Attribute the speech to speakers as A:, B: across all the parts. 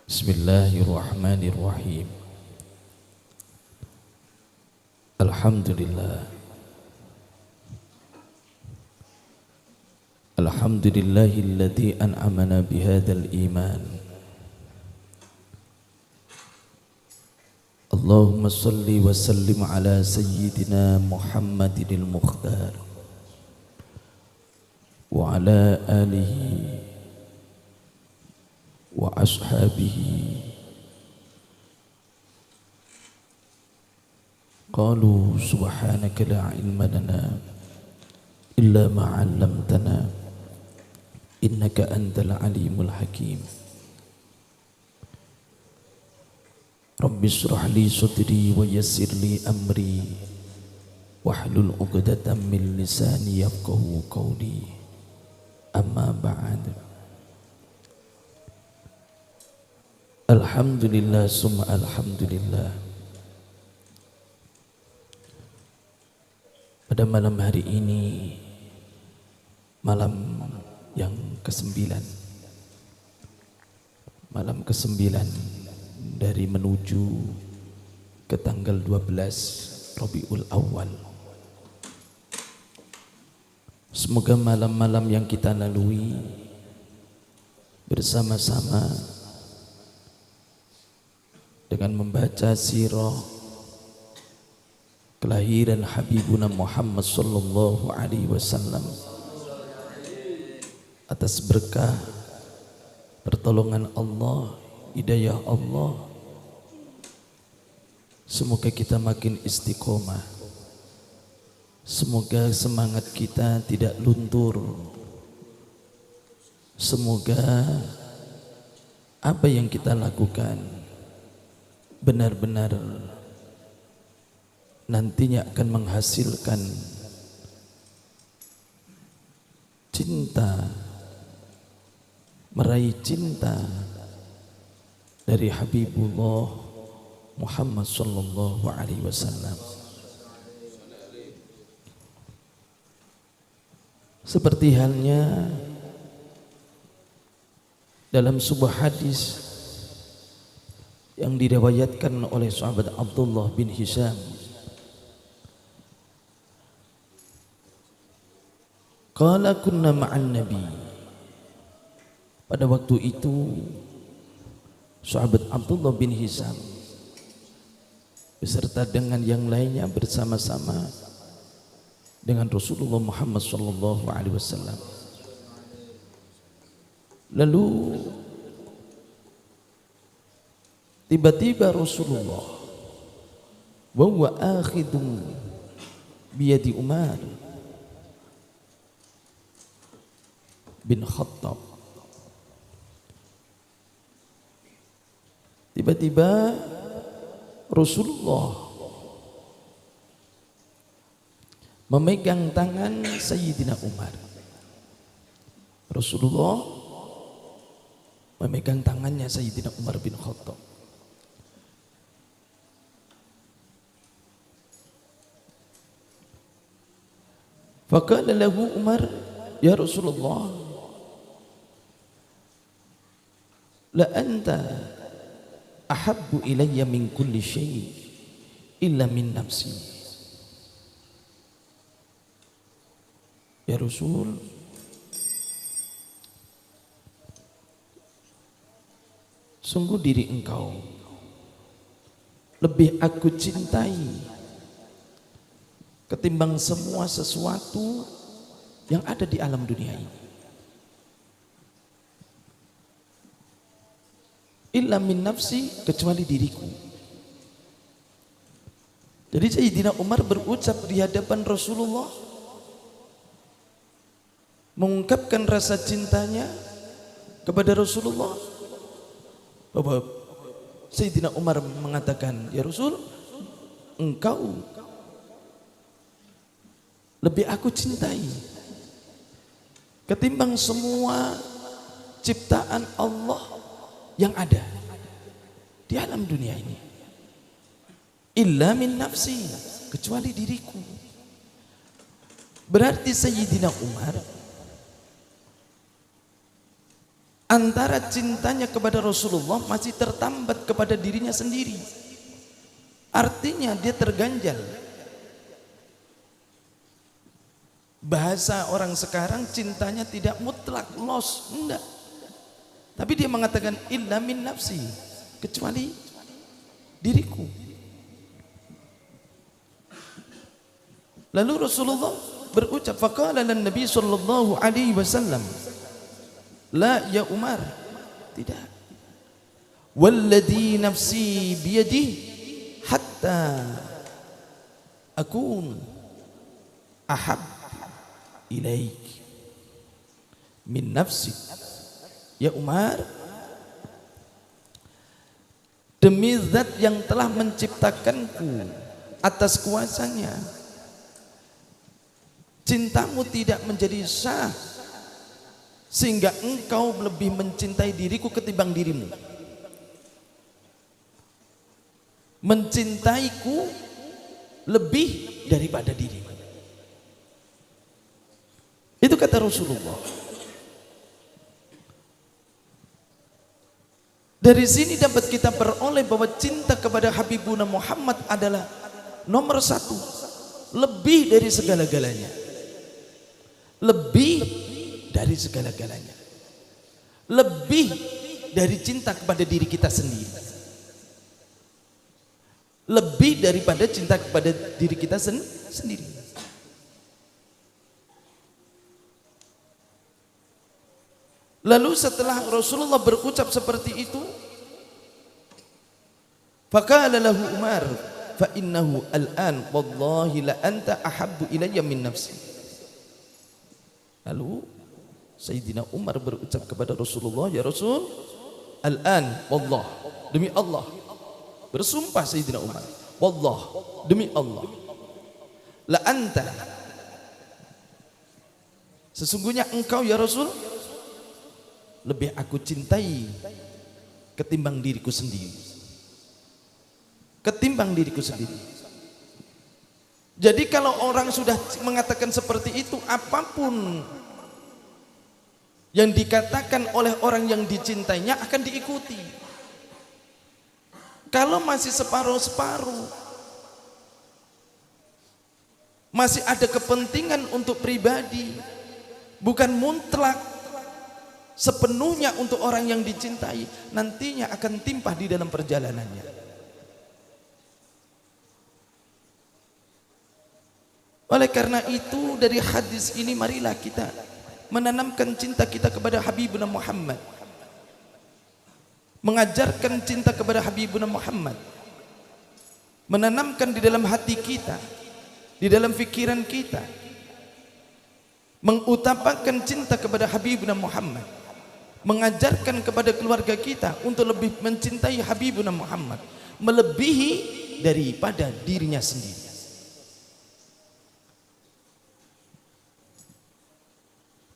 A: Bismillahirrahmanirrahim. Alhamdulillah. Alhamdulillahilladzi an'amana bihadzal iman. Allahumma salli wa sallim ala sayyidina Muhammadinil Mukhtar wa ala alihi wa ashabihi. Qalu subhanaka la ilma lana illa ma 'allamtana innaka antal alimul hakim. Rabbi shrah li sadri wa yassir li amri wahlul 'uqdatam min lisani yafqahu qawli. Amma ba'd. Alhamdulillah summa alhamdulillah. Pada malam hari ini, malam yang ke-9, malam ke-9 dari menuju ke tanggal 12 Rabiul Awal. Semoga malam-malam yang kita lalui bersama-sama dengan membaca sirah kelahiran Habibuna Muhammad sallallahu alaihi wasallam, atas berkah pertolongan Allah, hidayah Allah, semoga kita makin istiqomah, semoga semangat kita tidak luntur, semoga apa yang kita lakukan benar-benar nantinya akan menghasilkan cinta, meraih cinta dari Habibullah Muhammad sallallahu alaihi wasallam. Seperti halnya dalam sebuah hadis yang diriwayatkan oleh sahabat Abdullah bin Hisham, qala kunna ma'an nabi. Pada waktu itu sahabat Abdullah bin Hisham beserta dengan yang lainnya bersama-sama dengan Rasulullah Muhammad sallallahu alaihi wasallam. Lalu tiba-tiba Rasulullah wa huwa akhidun biyadi Umar bin Khattab, tiba-tiba Rasulullah memegang tangan Sayyidina Umar. Rasulullah memegang tangannya Sayyidina Umar bin Khattab. Faqala lahu Umar, ya Rasulullah, la anta ahabbu ilayya min kulli syai' illa min nafsi. Ya Rasul, sungguh diri engkau lebih aku cintai ketimbang semua sesuatu yang ada di alam dunia ini. Illa min nafsi, kecuali diriku. Jadi Sayyidina Umar berucap di hadapan Rasulullah, mengungkapkan rasa cintanya kepada Rasulullah, bahwa Sayyidina Umar mengatakan, ya Rasul, engkau lebih aku cintai ketimbang semua ciptaan Allah yang ada di alam dunia ini. Illa min nafsi, kecuali diriku. Berarti Sayyidina Umar antara cintanya kepada Rasulullah masih tertambat kepada dirinya sendiri. Artinya dia terganjal. Bahasa orang sekarang cintanya tidak mutlak, los, enggak. Tapi dia mengatakan illa min nafsi, kecuali diriku. Lalu Rasulullah berucap, faqala lan Nabi sallallahu alaihi wasallam, la ya Umar, tidak. Walladhi nafsi biyadihi hatta akun ahab ilaik min nafsi. Ya Umar, demi zat yang telah menciptakanku atas kuasanya, cintamu tidak menjadi sah sehingga engkau lebih mencintai diriku ketimbang dirimu. Mencintaiku lebih daripada dirimu. Itu kata Rasulullah. Dari sini dapat kita peroleh bahwa cinta kepada Habibuna Muhammad adalah nomor satu, lebih dari segala-galanya, lebih dari segala-galanya, lebih dari cinta kepada diri kita sendiri, lebih daripada cinta kepada diri kita sendiri. Lalu setelah Rasulullah berucap seperti itu, faqala lahu Umar, fa innahu al-an wallahi la anta ahabbu ilayya min nafsi. Lalu Sayyidina Umar berucap kepada Rasulullah, ya Rasul, al-an wallah, demi Allah, bersumpah Sayyidina Umar, wallah, demi Allah, la anta, sesungguhnya engkau ya Rasul lebih aku cintai ketimbang diriku sendiri, ketimbang diriku sendiri. Jadi kalau orang sudah mengatakan seperti itu, apapun yang dikatakan oleh orang yang dicintainya akan diikuti. Kalau masih separuh-separuh, masih ada kepentingan untuk pribadi, bukan mutlak sepenuhnya untuk orang yang dicintai, nantinya akan timpah di dalam perjalanannya. Oleh karena itu, dari hadis ini marilah kita menanamkan cinta kita kepada Habibuna Muhammad, mengajarkan cinta kepada Habibuna Muhammad, menanamkan di dalam hati kita, di dalam pikiran kita, mengutamakan cinta kepada Habibuna Muhammad, mengajarkan kepada keluarga kita untuk lebih mencintai Habibuna Muhammad melebihi daripada dirinya sendiri.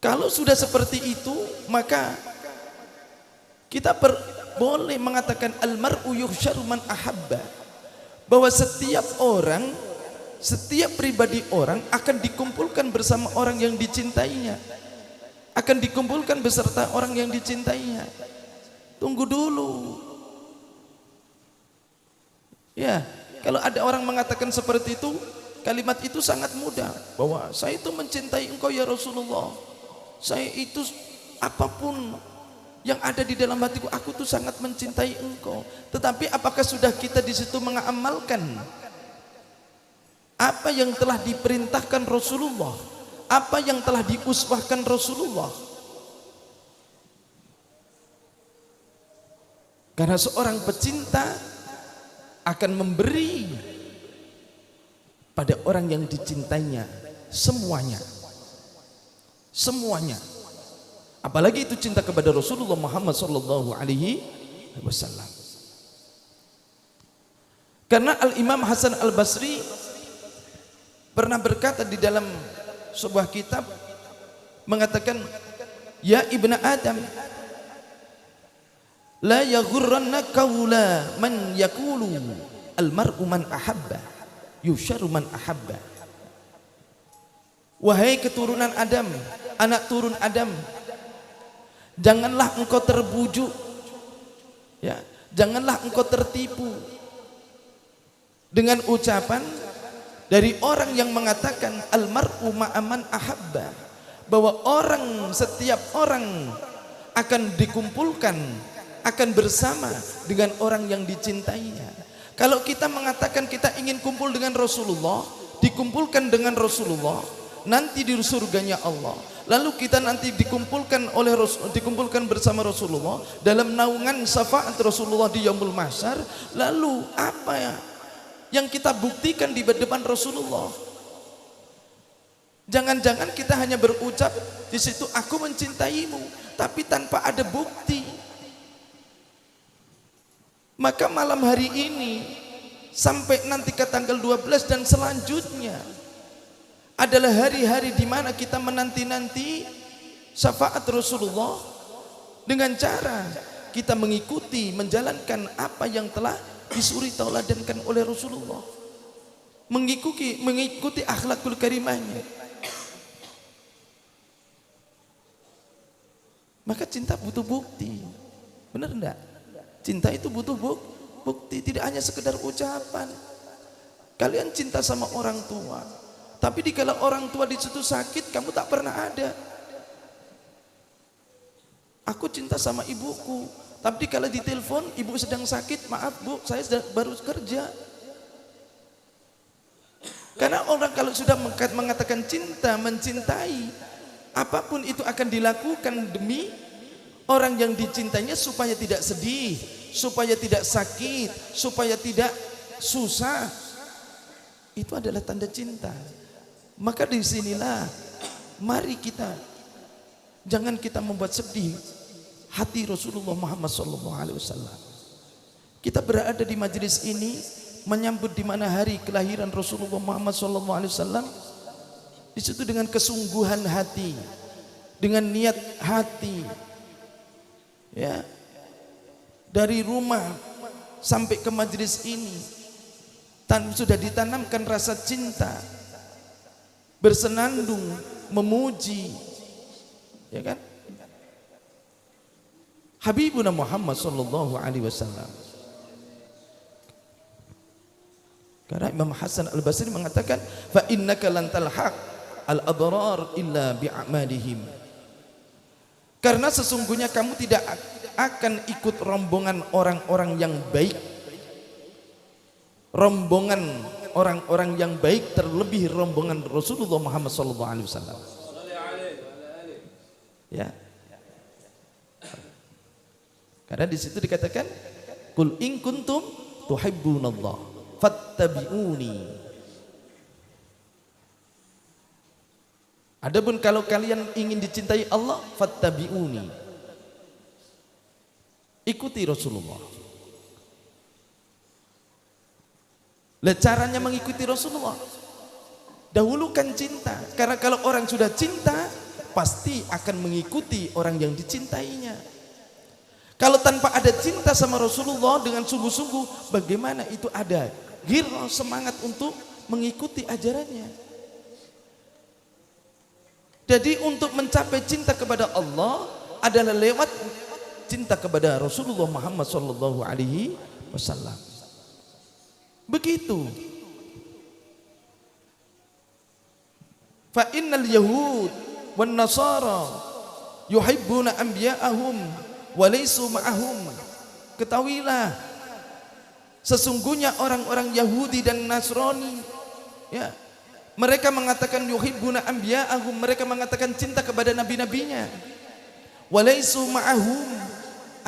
A: Kalau sudah seperti itu, maka kita boleh mengatakan almar'u yuhsyaru man ahabba, bahwa setiap orang, setiap pribadi orang akan dikumpulkan bersama orang yang dicintainya, akan dikumpulkan beserta orang yang dicintainya. Tunggu dulu. Ya, kalau ada orang mengatakan seperti itu, kalimat itu sangat mudah, bahwa saya itu mencintai engkau ya Rasulullah, saya itu apapun yang ada di dalam hatiku, aku tuh sangat mencintai engkau. Tetapi apakah sudah kita di situ mengamalkan apa yang telah diperintahkan Rasulullah, apa yang telah diuswahkan Rasulullah? Karena seorang pecinta akan memberi pada orang yang dicintainya semuanya, semuanya. Apalagi itu cinta kepada Rasulullah Muhammad sallallahu alaihi wasallam. Karena Al-Imam Hasan Al-Basri pernah berkata di dalam sebuah kitab, mengatakan, ya ibna Adam, la yaghurranna qawla man yaqulu al-mar'u man ahabba yusharu man ahabba. Wahai keturunan Adam, anak turun Adam, Janganlah engkau terbujuk, ya, janganlah engkau tertipu dengan ucapan dari orang yang mengatakan almar'u ma'aman ahabba, bahwa setiap orang akan dikumpulkan, akan bersama dengan orang yang dicintainya. Kalau kita mengatakan kita ingin kumpul dengan Rasulullah, dikumpulkan dengan Rasulullah nanti di surganya Allah, lalu kita nanti dikumpulkan bersama Rasulullah dalam naungan syafaat Rasulullah di yaumul mahsyar, lalu apa ya yang kita buktikan di depan Rasulullah? Jangan-jangan kita hanya berucap di situ aku mencintaimu, tapi tanpa ada bukti. Maka malam hari ini sampai nanti ke tanggal 12 dan selanjutnya adalah hari-hari di mana kita menanti-nanti syafaat Rasulullah dengan cara kita mengikuti, menjalankan apa yang telah disuri tauladankan oleh Rasulullah, mengikuti akhlakul karimahnya. Maka cinta butuh bukti, benar enggak? Cinta itu butuh bukti, tidak hanya sekedar ucapan. Kalian cinta sama orang tua, tapi dikala orang tua di situ sakit, kamu tak pernah ada. Aku cinta sama ibuku, tapi dikala ditelepon ibu sedang sakit, maaf bu, saya baru kerja. Karena orang kalau sudah mengatakan cinta, mencintai, apapun itu akan dilakukan demi orang yang dicintainya supaya tidak sedih, supaya tidak sakit, supaya tidak susah. Itu adalah tanda cinta. Maka disinilah mari kita jangan kita membuat sedih hati Rasulullah Muhammad SAW. Kita berada di majelis ini menyambut di mana hari kelahiran Rasulullah Muhammad SAW. Di situ dengan kesungguhan hati, dengan niat hati, ya, dari rumah sampai ke majelis ini sudah ditanamkan rasa cinta, bersenandung, memuji, ya kan? Habibuna Muhammad sallallahu alaihi wasallam. Karena Imam Hasan Al-Basri mengatakan fa innaka lan talhaq al-abrar illa bi'amalihim. Karena sesungguhnya kamu tidak akan ikut rombongan orang-orang yang baik, rombongan orang-orang yang baik, terlebih rombongan Rasulullah Muhammad SAW. Ya. Karena di situ dikatakan, "Qul in kuntum tuhibbunallah fattabi'uni." Adapun kalau kalian ingin dicintai Allah, fattabi'uni, ikuti Rasulullah. Lah caranya mengikuti Rasulullah, dahulukan cinta. Karena kalau orang sudah cinta, pasti akan mengikuti orang yang dicintainya. Kalau tanpa ada cinta sama Rasulullah dengan sungguh-sungguh, bagaimana itu ada ghirah, semangat untuk mengikuti ajarannya? Jadi untuk mencapai cinta kepada Allah adalah lewat cinta kepada Rasulullah Muhammad sallallahu alaihi wasallam. Begitu. Fa innal yahud wan nasara yuhibbuna anbiya'ahum wa laysu ma'ahum. Ketahuilah, sesungguhnya orang-orang Yahudi dan Nasrani, ya, mereka mengatakan yuhibbuna anbiya'ahum, mereka mengatakan cinta kepada nabi-nabinya. Walaisu ma'ahum,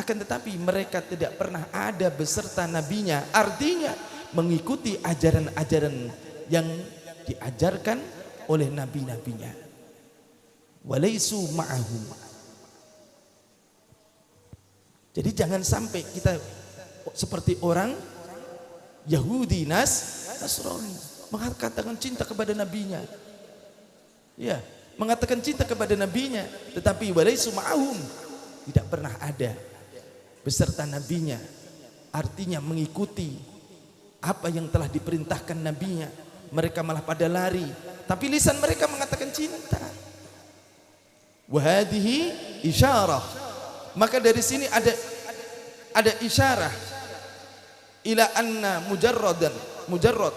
A: akan tetapi mereka tidak pernah ada beserta nabinya. Artinya mengikuti ajaran-ajaran yang diajarkan oleh nabi-nabinya. Walaisu ma'ahum. Jadi jangan sampai kita seperti orang Yahudi Nasrani, mengatakan cinta kepada nabinya, ya, mengatakan cinta kepada nabinya, tetapi walaisu ma'ahum, tidak pernah ada beserta nabinya. Artinya mengikuti apa yang telah diperintahkan nabinya, mereka malah pada lari, tapi lisan mereka mengatakan cinta. Wa hadhihi isyarah Maka dari sini ada isyarah ila anna mujarrad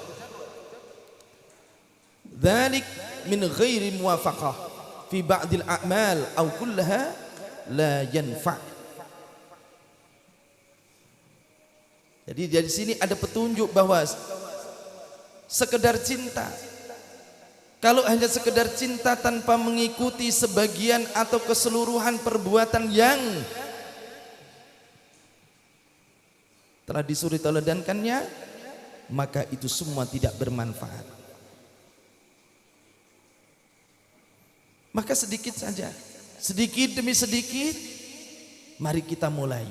A: dzalik min ghairi muwafaqah fi ba'dil a'mal aw kullaha la yanfa'. Jadi dari sini ada petunjuk bahwa sekedar cinta, kalau hanya sekedar cinta tanpa mengikuti sebagian atau keseluruhan perbuatan yang telah disuruh teladankannya, maka itu semua tidak bermanfaat. Maka sedikit saja, sedikit demi sedikit, mari kita mulai.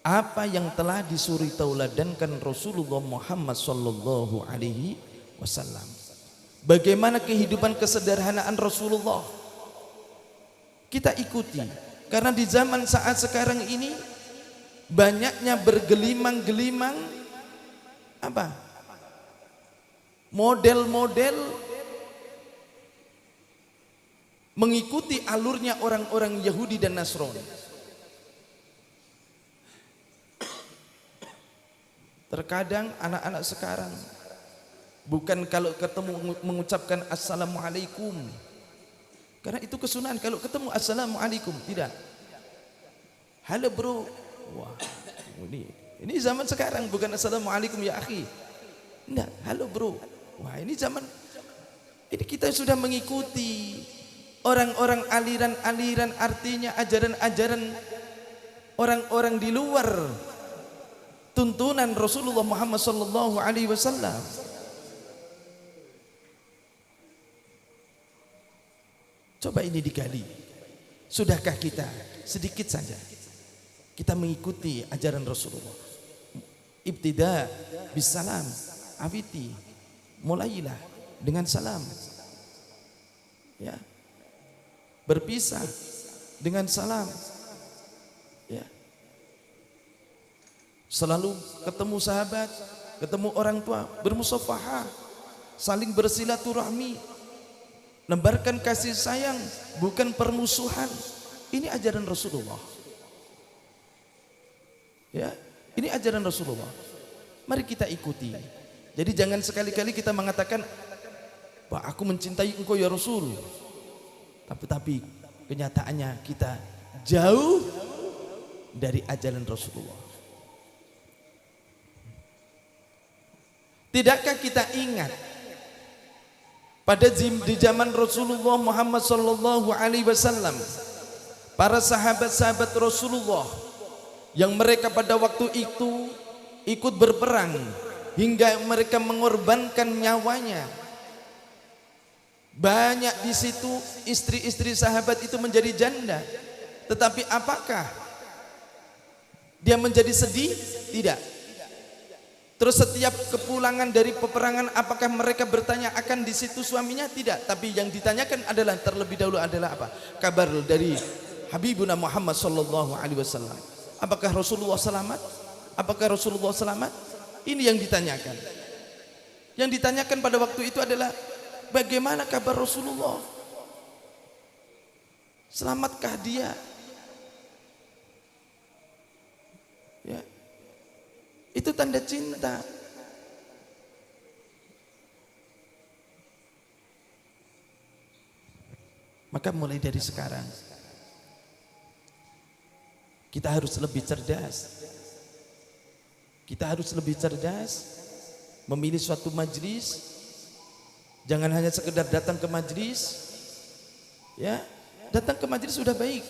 A: Apa yang telah disuruh tauladankan Rasulullah Muhammad sallallahu alaihi wasallam. Bagaimana kehidupan kesederhanaan Rasulullah? Kita ikuti. Karena di zaman saat sekarang ini banyaknya bergelimang-gelimang apa? Model-model mengikuti alurnya orang-orang Yahudi dan Nasrani. Terkadang anak-anak sekarang bukan kalau ketemu mengucapkan assalamualaikum, karena itu kesunahan. Kalau ketemu assalamualaikum, tidak, halo bro. Wah, ini zaman sekarang, bukan assalamualaikum ya akhi. Enggak, halo bro. Wah, ini zaman ini kita sudah mengikuti orang-orang aliran-aliran, artinya ajaran-ajaran orang-orang di luar tuntunan Rasulullah Muhammad sallallahu alaihi wasallam. Coba ini digali. Sudahkah kita sedikit saja kita mengikuti ajaran Rasulullah? Ibtida bisalam, awiti, mulailah dengan salam. Ya. Berpisah dengan salam. Ya. Selalu ketemu sahabat, ketemu orang tua, bermusafahah, saling bersilaturahmi, lembarkan kasih sayang, bukan permusuhan. Ini ajaran Rasulullah. Ya, ini ajaran Rasulullah. Mari kita ikuti. Jadi jangan sekali-kali kita mengatakan, "Wah, aku mencintai engkau ya Rasul." Tapi kenyataannya kita jauh dari ajaran Rasulullah. Tidakkah kita ingat pada di zaman Rasulullah Muhammad sallallahu alaihi wasallam, para sahabat-sahabat Rasulullah yang mereka pada waktu itu ikut berperang hingga mereka mengorbankan nyawanya. Banyak di situ istri-istri sahabat itu menjadi janda. Tetapi apakah dia menjadi sedih? Tidak. Terus setiap kepulangan dari peperangan, apakah mereka bertanya akan di situ suaminya? Tidak. Tapi yang ditanyakan adalah terlebih dahulu adalah apa? Kabar dari Habibuna Muhammad sallallahu alaihi wasallam. Apakah Rasulullah selamat? Apakah Rasulullah selamat? Ini yang ditanyakan. Yang ditanyakan pada waktu itu adalah bagaimana kabar Rasulullah? Selamatkah dia? Ya. Itu tanda cinta. Maka mulai dari sekarang kita harus lebih cerdas. Kita harus lebih cerdas memilih suatu majlis. Jangan hanya sekedar datang ke majlis. Ya, datang ke majlis sudah baik.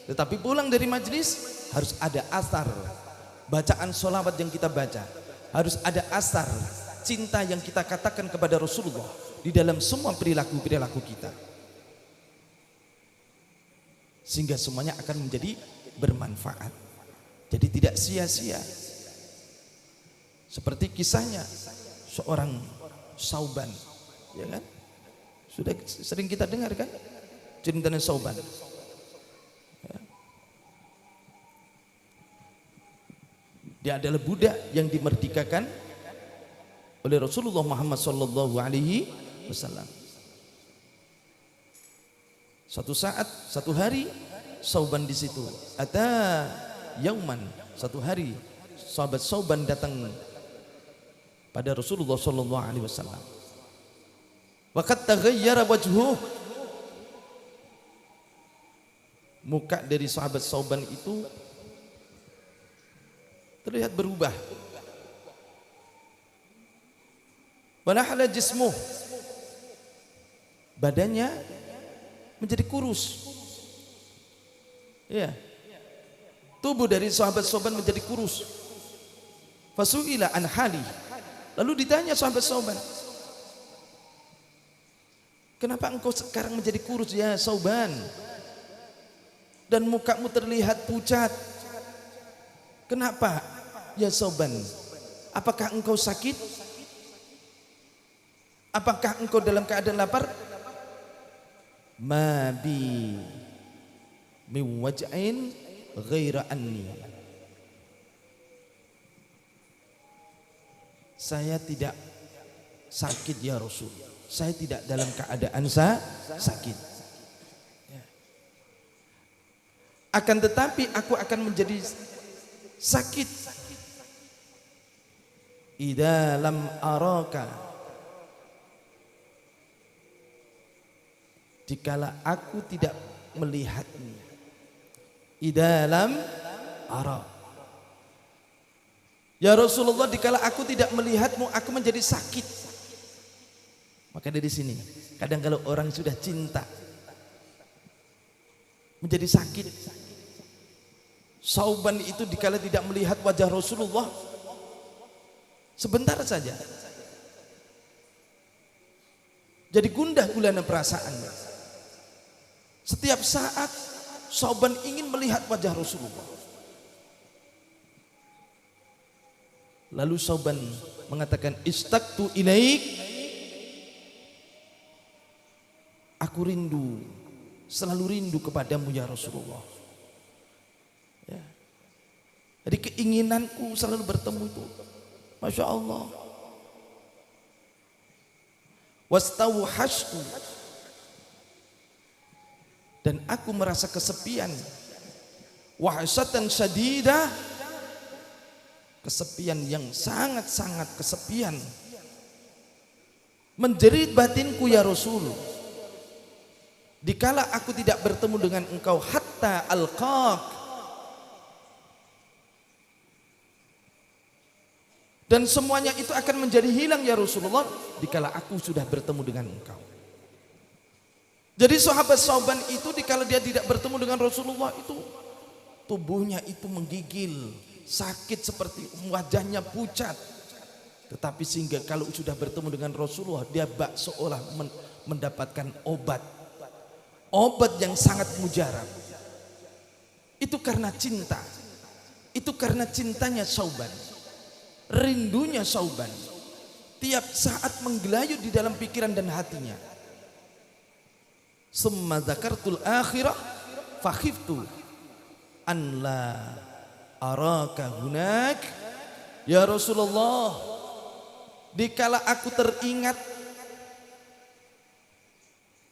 A: Tetapi pulang dari majlis harus ada asar bacaan sholawat yang kita baca, harus ada asar cinta yang kita katakan kepada Rasulullah di dalam semua perilaku-perilaku kita, sehingga semuanya akan menjadi bermanfaat. Jadi tidak sia-sia. Seperti kisahnya seorang Sauban, ya kan? Sudah sering kita dengar kan ceritanya Sauban. Dia adalah budak yang dimerdekakan oleh Rasulullah Muhammad sallallahu alaihi wasallam. Suatu saat, satu hari Sauban di situ. Ata yauman, satu hari sahabat Sauban datang pada Rasulullah sallallahu alaihi wasallam. Wa qad taghayyara wajhuhu. Muka dari sahabat Sauban itu terlihat berubah. Wa nahala jismuh. Badannya menjadi kurus. Ya. Tubuh dari sahabat Sauban menjadi kurus. Fasuila an hali. Lalu ditanya sahabat Sauban, kenapa engkau sekarang menjadi kurus ya Sauban? Dan mukamu terlihat pucat. Kenapa ya Sauban? Apakah engkau sakit? Apakah engkau dalam keadaan lapar? Ma bi min waj'in ghaira anni. Saya tidak sakit ya Rasul. Saya tidak dalam keadaan sakit. Akan tetapi aku akan menjadi sakit idza lam araka, dikala aku tidak melihatmu. Idza lam ara. Ya Rasulullah, dikala aku tidak melihatmu, aku menjadi sakit. Maka dari sini, kadang kalau orang sudah cinta menjadi sakit. Sauban itu dikala tidak melihat wajah Rasulullah sebentar saja, jadi gundah gulana perasaannya. Setiap saat Sauban ingin melihat wajah Rasulullah. Lalu Sauban mengatakan, istaqtu ilaik, aku rindu, selalu rindu kepadamu ya Rasulullah. Ya. Jadi keinginanku selalu bertemu itu. Masya Allah. Wastawhashtu, dan aku merasa kesepian. Wahsyatan syadidah, kesepian yang sangat-sangat kesepian. Menjerit batinku ya Rasul, dikala aku tidak bertemu dengan engkau, hatta alqaq, dan semuanya itu akan menjadi hilang ya Rasulullah dikala aku sudah bertemu dengan engkau. Jadi sahabat Sauban itu dikala dia tidak bertemu dengan Rasulullah itu tubuhnya itu menggigil, sakit, seperti wajahnya pucat. Tetapi sehingga kalau sudah bertemu dengan Rasulullah, dia seolah mendapatkan obat yang sangat mujarab. Itu karena cinta. Itu karena cintanya Sauban, rindunya Sauban, tiap saat menggelayut di dalam pikiran dan hatinya. Summa dzakartul akhirah fakhiftu an la araka hunak. Ya Rasulullah, dikala aku teringat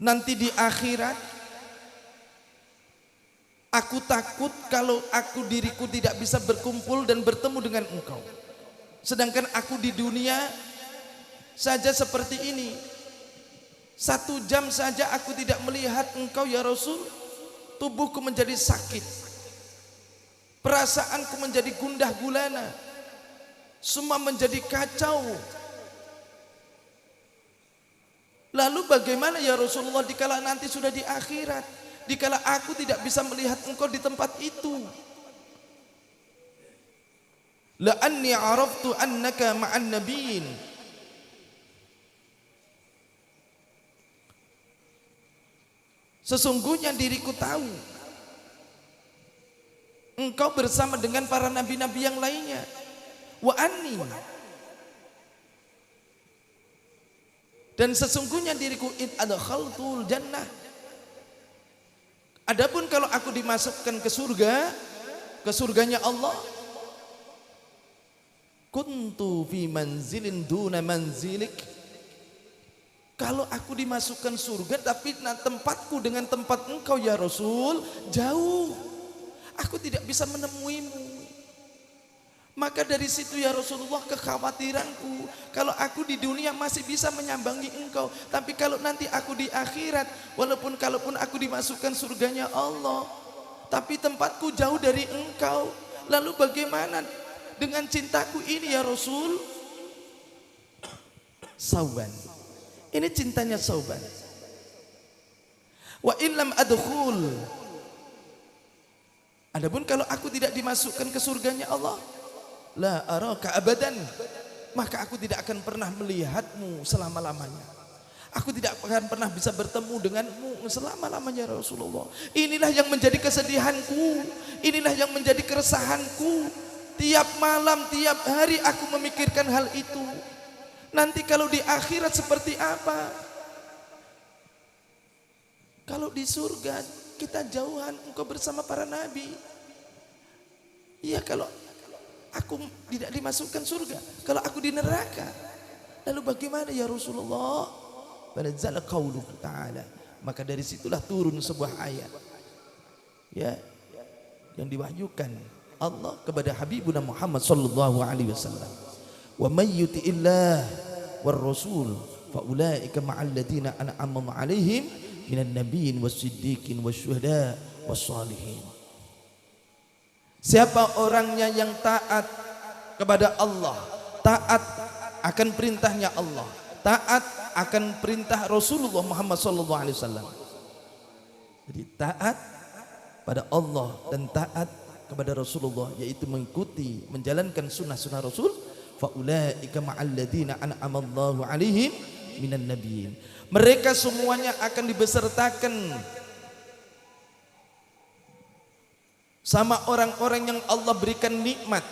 A: nanti di akhirat, aku takut kalau diriku tidak bisa berkumpul dan bertemu dengan engkau. Sedangkan aku di dunia saja seperti ini, 1 jam saja aku tidak melihat engkau ya Rasul, tubuhku menjadi sakit, perasaanku menjadi gundah gulana, semua menjadi kacau. Lalu bagaimana ya Rasulullah dikala nanti sudah di akhirat, dikala aku tidak bisa melihat engkau di tempat itu? La anni araftu annaka ma'an nabiyyin. Sesungguhnya diriku tahu engkau bersama dengan para nabi-nabi yang lainnya. Wa anni, dan sesungguhnya diriku in adkhaltul jannah. Adapun kalau aku dimasukkan ke surga, ke surganya Allah, kuntu fi manzilin duna manzilik, Kalau aku dimasukkan surga tapi tempatku dengan tempat engkau ya Rasul jauh. Aku tidak bisa menemuimu. Maka dari situ ya Rasulullah kekhawatiranku, kalau aku di dunia masih bisa menyambangi engkau, tapi kalau nanti aku di akhirat, kalaupun aku dimasukkan surganya Allah, tapi tempatku jauh dari engkau, lalu bagaimana dengan cintaku ini ya Rasul? Sauban. Ini cintanya Sauban. Wa illam adkhul. Adapun kalau aku tidak dimasukkan ke surganya Allah, la araka abadan, maka aku tidak akan pernah melihatmu selama-lamanya. Aku tidak akan pernah bisa bertemu denganmu selama-lamanya Rasulullah. Inilah yang menjadi kesedihanku, inilah yang menjadi keresahanku. Tiap malam, tiap hari aku memikirkan hal itu. Nanti kalau di akhirat seperti apa? Kalau di surga kita jauhan engkau bersama para nabi. Iya, kalau aku tidak dimasukkan surga, kalau aku di neraka, lalu bagaimana ya Rasulullah? Fanazala qauluhu ta'ala, maka dari situlah turun sebuah ayat ya yang diwahyukan Allah kepada Habibuna Muhammad sallallahu alaihi wasallam. Wa may yuti'illah war rasul fa ulaika ma'al ladzina an'ama 'alaihim minan nabiyyin was-siddiqin wasyuhada was-shalihin. Siapa orangnya yang taat kepada Allah, taat akan perintahnya Allah, taat akan perintah Rasulullah Muhammad sallallahu alaihi wasallam. Jadi taat pada Allah dan taat kepada Rasulullah, yaitu mengikuti, menjalankan sunnah-sunnah Rasul. Faulaika ma'al ladzina an'ama Allahu 'alaihim minan nabiyyin. Mereka semuanya akan dibesertakan sama orang-orang yang Allah berikan nikmat,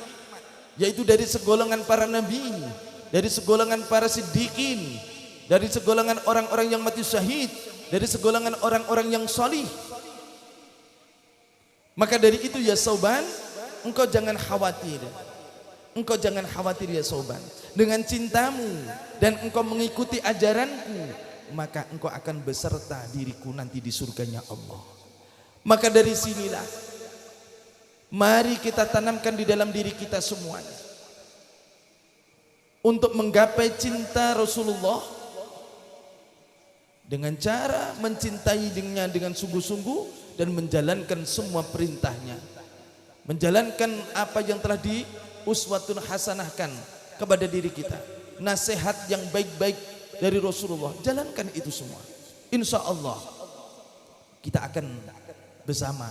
A: yaitu dari segolongan para nabi, dari segolongan para siddiqin, dari segolongan orang-orang yang mati syahid, dari segolongan orang-orang yang salih. Maka dari itu ya Sauban, engkau jangan khawatir. Engkau jangan khawatir ya Sauban. Dengan cintamu dan engkau mengikuti ajaranku, maka engkau akan beserta diriku nanti di surganya Allah. Maka dari sinilah mari kita tanamkan di dalam diri kita semuanya untuk menggapai cinta Rasulullah dengan cara mencintainya dengan sungguh-sungguh dan menjalankan semua perintahnya, menjalankan apa yang telah uswatun hasanahkan kepada diri kita, nasihat yang baik-baik dari Rasulullah, jalankan itu semua. Insya Allah kita akan bersama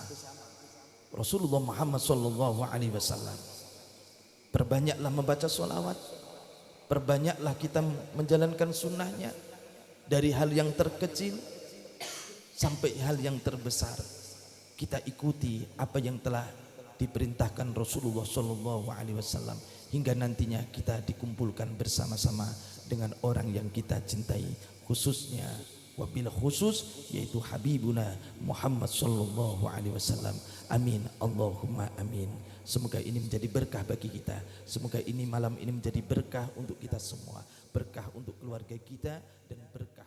A: Rasulullah Muhammad sallallahu alaihi wasallam. Perbanyaklah membaca sholawat, perbanyaklah kita menjalankan sunnahnya, dari hal yang terkecil sampai hal yang terbesar. Kita ikuti apa yang telah diperintahkan Rasulullah sallallahu alaihi wasallam, hingga nantinya kita dikumpulkan bersama-sama dengan orang yang kita cintai, khususnya wabil khusus yaitu Habibuna Muhammad sallallahu alaihi wasallam. Amin, Allahumma amin. Semoga ini menjadi berkah bagi kita. Semoga ini malam ini menjadi berkah untuk kita semua, berkah untuk keluarga kita dan berkah